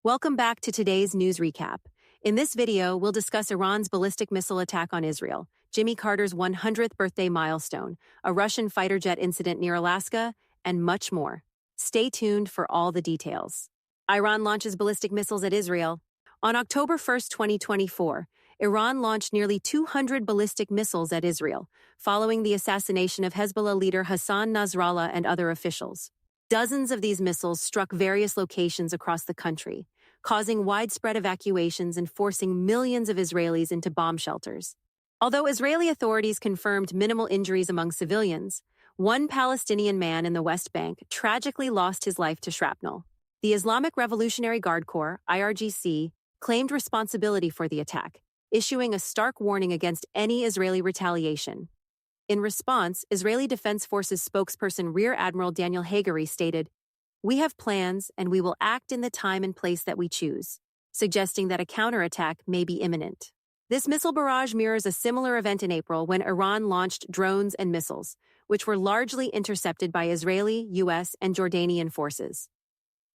Welcome back to today's news recap. In this video, we'll discuss Iran's ballistic missile attack on Israel, Jimmy Carter's 100th birthday milestone, a Russian fighter jet incident near Alaska, and much more. Stay tuned for all the details. Iran launches ballistic missiles at Israel. On October 1, 2024, Iran launched nearly 200 ballistic missiles at Israel, following the assassination of Hezbollah leader Hassan Nasrallah and other officials. Dozens of these missiles struck various locations across the country, causing widespread evacuations and forcing millions of Israelis into bomb shelters. Although Israeli authorities confirmed minimal injuries among civilians, one Palestinian man in the West Bank tragically lost his life to shrapnel. The Islamic Revolutionary Guard Corps, IRGC, claimed responsibility for the attack, issuing a stark warning against any Israeli retaliation. In response, Israeli Defense Forces spokesperson Rear Admiral Daniel Hagari stated, "We have plans and we will act in the time and place that we choose," suggesting that a counterattack may be imminent. This missile barrage mirrors a similar event in April when Iran launched drones and missiles, which were largely intercepted by Israeli, U.S., and Jordanian forces.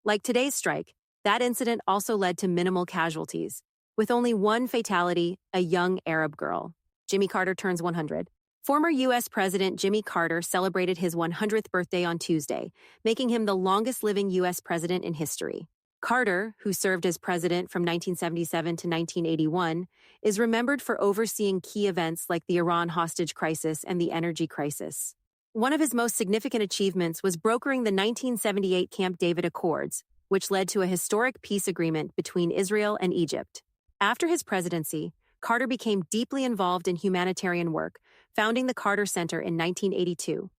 Like today's strike, that incident also led to minimal casualties, with only one fatality, a young Arab girl. Jimmy Carter turns 100. Former U.S. President Jimmy Carter celebrated his 100th birthday on Tuesday, making him the longest-living U.S. president in history. Carter, who served as president from 1977 to 1981, is remembered for overseeing key events like the Iran hostage crisis and the energy crisis. One of his most significant achievements was brokering the 1978 Camp David Accords, which led to a historic peace agreement between Israel and Egypt. After his presidency, Carter became deeply involved in humanitarian work, founding the Carter Center in 1982.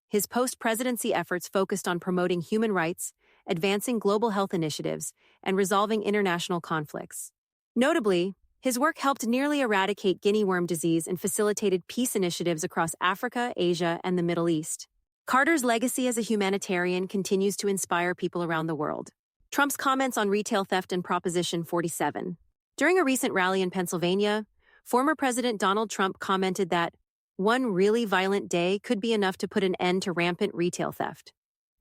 His post-presidency efforts focused on promoting human rights, advancing global health initiatives, and resolving international conflicts. Notably, his work helped nearly eradicate guinea worm disease and facilitated peace initiatives across Africa, Asia, and the Middle East. Carter's legacy as a humanitarian continues to inspire people around the world. Trump's comments on retail theft and Proposition 47. During a recent rally in Pennsylvania, former President Donald Trump commented that one really violent day could be enough to put an end to rampant retail theft.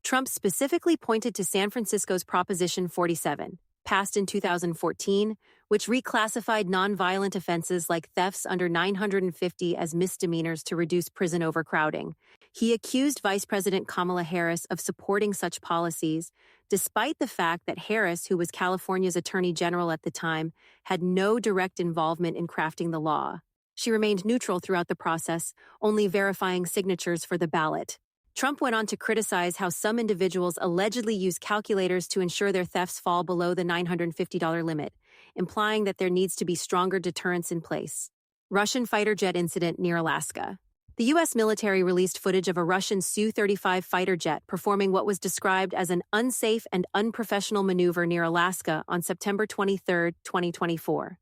Trump specifically pointed to San Francisco's Proposition 47, passed in 2014, which reclassified nonviolent offenses like thefts under 950 as misdemeanors to reduce prison overcrowding. He accused Vice President Kamala Harris of supporting such policies, despite the fact that Harris, who was California's Attorney General at the time, had no direct involvement in crafting the law. She remained neutral throughout the process, only verifying signatures for the ballot. Trump went on to criticize how some individuals allegedly use calculators to ensure their thefts fall below the $950 limit, implying that there needs to be stronger deterrence in place. Russian fighter jet incident near Alaska. The U.S. military released footage of a Russian Su-35 fighter jet performing what was described as an unsafe and unprofessional maneuver near Alaska on September 23, 2024.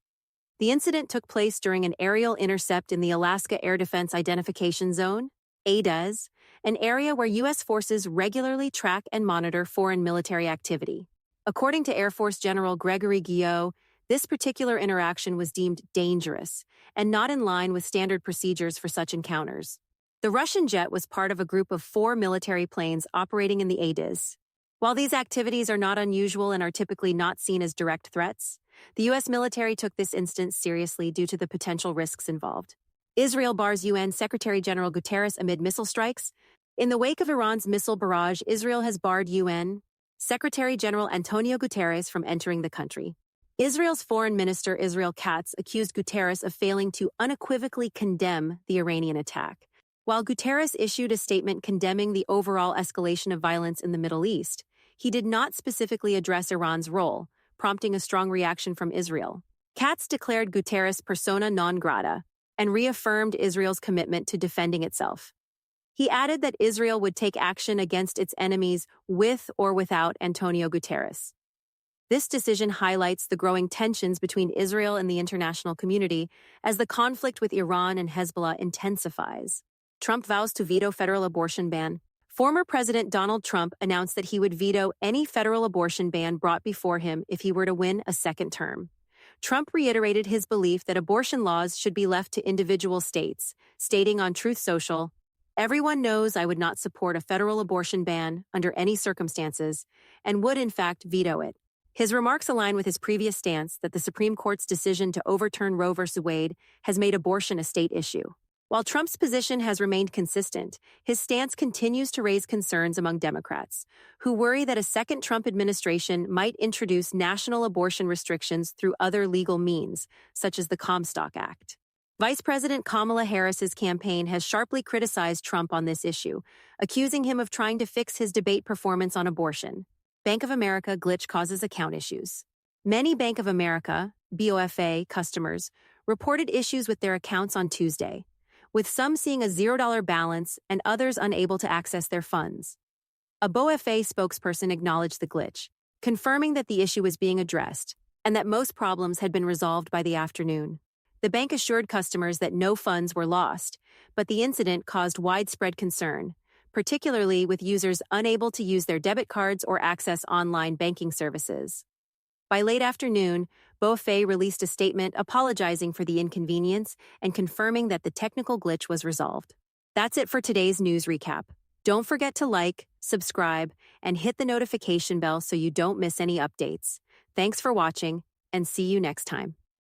The incident took place during an aerial intercept in the Alaska Air Defense Identification Zone, ADEZ, an area where U.S. forces regularly track and monitor foreign military activity. According to Air Force General Gregory Guillot, this particular interaction was deemed dangerous and not in line with standard procedures for such encounters. The Russian jet was part of a group of 4 military planes operating in the ADEZ. While these activities are not unusual and are typically not seen as direct threats, the U.S. military took this instance seriously due to the potential risks involved. Israel bars UN Secretary General Guterres amid missile strikes. In the wake of Iran's missile barrage, Israel has barred UN Secretary General Antonio Guterres from entering the country. Israel's Foreign Minister Israel Katz accused Guterres of failing to unequivocally condemn the Iranian attack. While Guterres issued a statement condemning the overall escalation of violence in the Middle East, he did not specifically address Iran's role, prompting a strong reaction from Israel. Katz declared Guterres persona non grata and reaffirmed Israel's commitment to defending itself. He added that Israel would take action against its enemies with or without Antonio Guterres. This decision highlights the growing tensions between Israel and the international community as the conflict with Iran and Hezbollah intensifies. Trump vows to veto federal abortion ban. Former President Donald Trump announced that he would veto any federal abortion ban brought before him if he were to win a second term. Trump reiterated his belief that abortion laws should be left to individual states, stating on Truth Social, "Everyone knows I would not support a federal abortion ban under any circumstances and would in fact veto it." His remarks align with his previous stance that the Supreme Court's decision to overturn Roe v. Wade has made abortion a state issue. While Trump's position has remained consistent, his stance continues to raise concerns among Democrats, who worry that a second Trump administration might introduce national abortion restrictions through other legal means, such as the Comstock Act. Vice President Kamala Harris's campaign has sharply criticized Trump on this issue, accusing him of trying to fix his debate performance on abortion. Bank of America glitch causes account issues. Many Bank of America, BofA, customers reported issues with their accounts on Tuesday, with some seeing a $0 balance and others unable to access their funds. A BofA spokesperson acknowledged the glitch, confirming that the issue was being addressed and that most problems had been resolved by the afternoon. The bank assured customers that no funds were lost, but the incident caused widespread concern, particularly with users unable to use their debit cards or access online banking services. By late afternoon, BofA released a statement apologizing for the inconvenience and confirming that the technical glitch was resolved. That's it for today's news recap. Don't forget to like, subscribe, and hit the notification bell so you don't miss any updates. Thanks for watching, and see you next time.